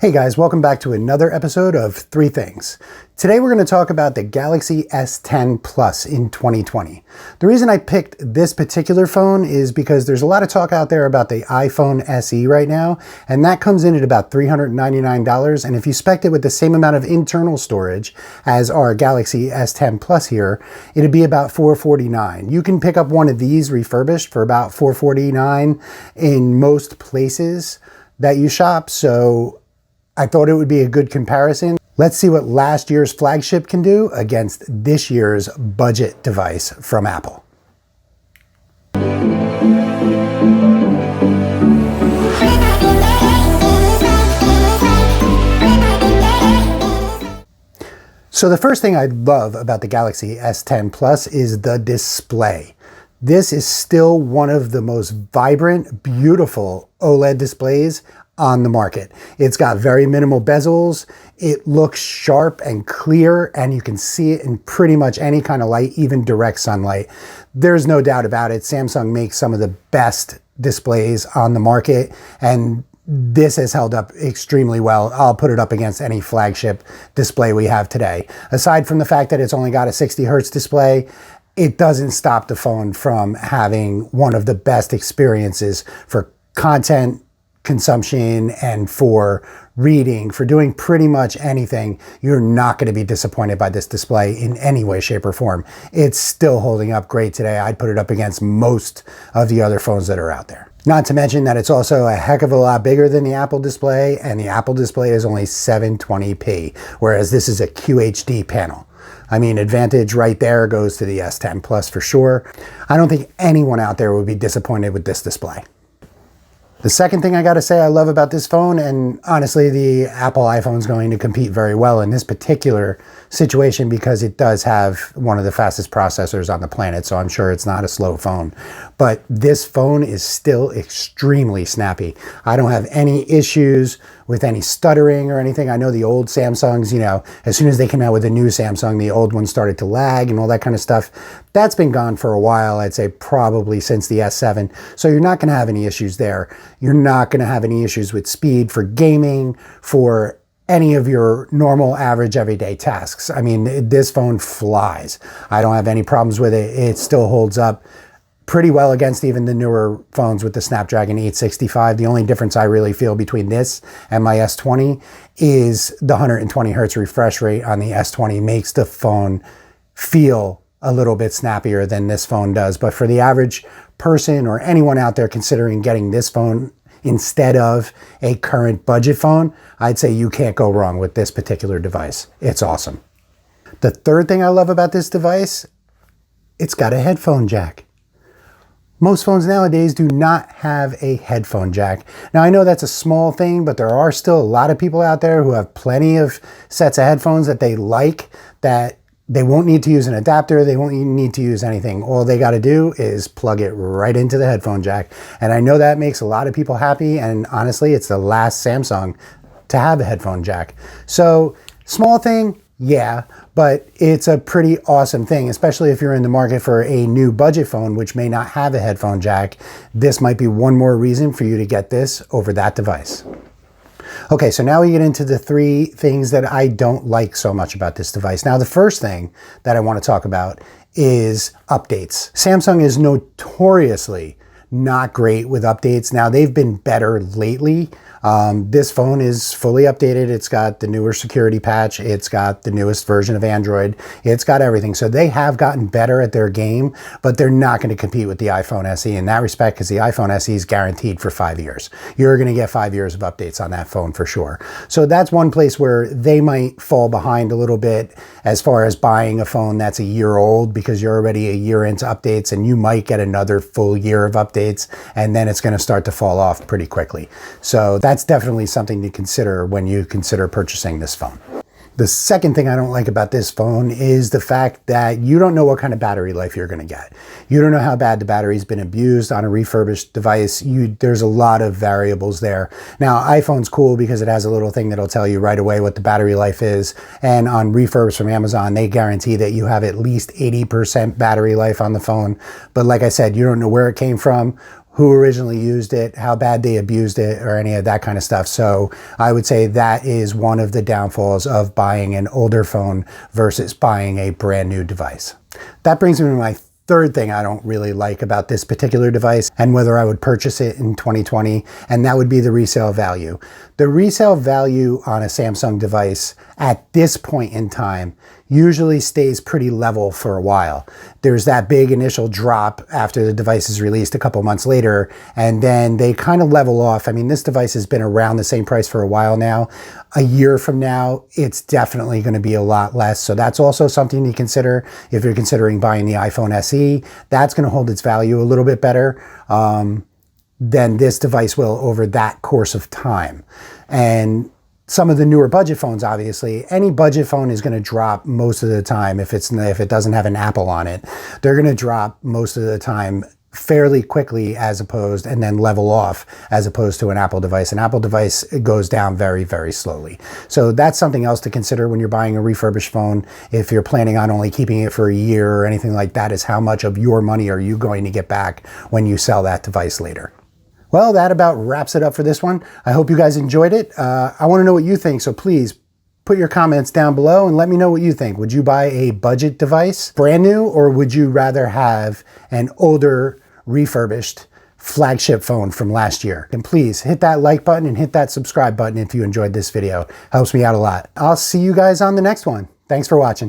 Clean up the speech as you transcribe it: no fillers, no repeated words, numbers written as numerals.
Hey guys, welcome back to another episode of Three Things. Today we're going to talk about the Galaxy S10 Plus in 2020. The reason I picked this particular phone is because there's a lot of talk out there about the iPhone SE right now, and that comes in at about $399, and if you spec it with the same amount of internal storage as our Galaxy S10 Plus here, it'd be about $449. You can pick up one of these refurbished for about $449 in most places that you shop, so I thought it would be a good comparison. Let's see what last year's flagship can do against this year's budget device from Apple. So the first thing I love about the Galaxy S10 Plus is the display. This is still one of the most vibrant, beautiful OLED displays on the market. It's got very minimal bezels. It looks sharp and clear, and you can see it in pretty much any kind of light, even direct sunlight. There's no doubt about it. Samsung makes some of the best displays on the market, and this has held up extremely well. I'll put it up against any flagship display we have today. Aside from the fact that it's only got a 60 hertz display, it doesn't stop the phone from having one of the best experiences for content consumption and for reading, for doing pretty much anything. You're not going to be disappointed by this display in any way, shape, or form. It's still holding up great today. I'd put it up against most of the other phones that are out there. Not to mention that it's also a heck of a lot bigger than the Apple display, and the Apple display is only 720p, whereas this is a QHD panel. I mean, advantage right there goes to the S10 Plus for sure. I don't think anyone out there would be disappointed with this display. The second thing I got to say I love about this phone, and honestly, the Apple iPhone is going to compete very well in this particular situation because it does have one of the fastest processors on the planet, so I'm sure it's not a slow phone. But this phone is still extremely snappy. I don't have any issues with any stuttering or anything. I know the old Samsungs, as soon as they came out with a new Samsung, the old ones started to lag and all that kind of stuff. That's been gone for a while, I'd say probably since the S7. So you're not going to have any issues there. You're not going to have any issues with speed for gaming, for any of your normal, average, everyday tasks. I mean, this phone flies. I don't have any problems with it. It still holds up pretty well against even the newer phones with the Snapdragon 865. The only difference I really feel between this and my S20 is the 120 hertz refresh rate on the S20 makes the phone feel a little bit snappier than this phone does. But for the average person or anyone out there considering getting this phone instead of a current budget phone, I'd say you can't go wrong with this particular device. It's awesome. The third thing I love about this device, it's got a headphone jack. Most phones nowadays do not have a headphone jack. Now, I know that's a small thing, but there are still a lot of people out there who have plenty of sets of headphones that they like, that they won't need to use an adapter. They won't need to use anything. All they got to do is plug it right into the headphone jack. And I know that makes a lot of people happy. And honestly, it's the last Samsung to have a headphone jack. So small thing, yeah, but it's a pretty awesome thing, especially if you're in the market for a new budget phone, which may not have a headphone jack. This might be one more reason for you to get this over that device. Okay, so now we get into the three things that I don't like so much about this device. Now, the first thing that I want to talk about is updates. Samsung is notoriously not great with updates. Now, they've been better lately. This phone is fully updated. It's got the newer security patch. It's got the newest version of Android. It's got everything. So they have gotten better at their game, but they're not going to compete with the iPhone SE in that respect because the iPhone SE is guaranteed for 5 years. You're going to get 5 years of updates on that phone for sure. So that's one place where they might fall behind a little bit as far as buying a phone that's a year old because you're already a year into updates and you might get another full year of updates and then it's going to start to fall off pretty quickly. So that's definitely something to consider when you consider purchasing this phone. The second thing I don't like about this phone is the fact that you don't know what kind of battery life you're going to get. You don't know how bad the battery's been abused on a refurbished device. There's a lot of variables there. Now, iPhone's cool because it has a little thing that'll tell you right away what the battery life is. And on refurbs from Amazon, they guarantee that you have at least 80% battery life on the phone. But like I said, you don't know where it came from, who originally used it, how bad they abused it, or any of that kind of stuff. So I would say that is one of the downfalls of buying an older phone versus buying a brand new device. That brings me to my third thing I don't really like about this particular device and whether I would purchase it in 2020, and that would be the resale value. The resale value on a Samsung device at this point in time usually stays pretty level for a while. There's that big initial drop after the device is released a couple months later, and then they kind of level off. I mean, this device has been around the same price for a while now. A year from now, it's definitely going to be a lot less. So that's also something to consider if you're considering buying the iPhone SE. That's going to hold its value a little bit better than this device will over that course of time. And some of the newer budget phones, obviously, any budget phone is going to drop most of the time if it doesn't have an Apple on it. They're going to drop most of the time fairly quickly and then level off as opposed to an Apple device. An Apple device goes down very, very slowly. So that's something else to consider when you're buying a refurbished phone. If you're planning on only keeping it for a year or anything like that, is how much of your money are you going to get back when you sell that device later. Well, that about wraps it up for this one. I hope you guys enjoyed it. I want to know what you think, so please put your comments down below and let me know what you think. Would you buy a budget device, brand new, or would you rather have an older, refurbished flagship phone from last year? And please hit that like button and hit that subscribe button if you enjoyed this video. Helps me out a lot. I'll see you guys on the next one. Thanks for watching.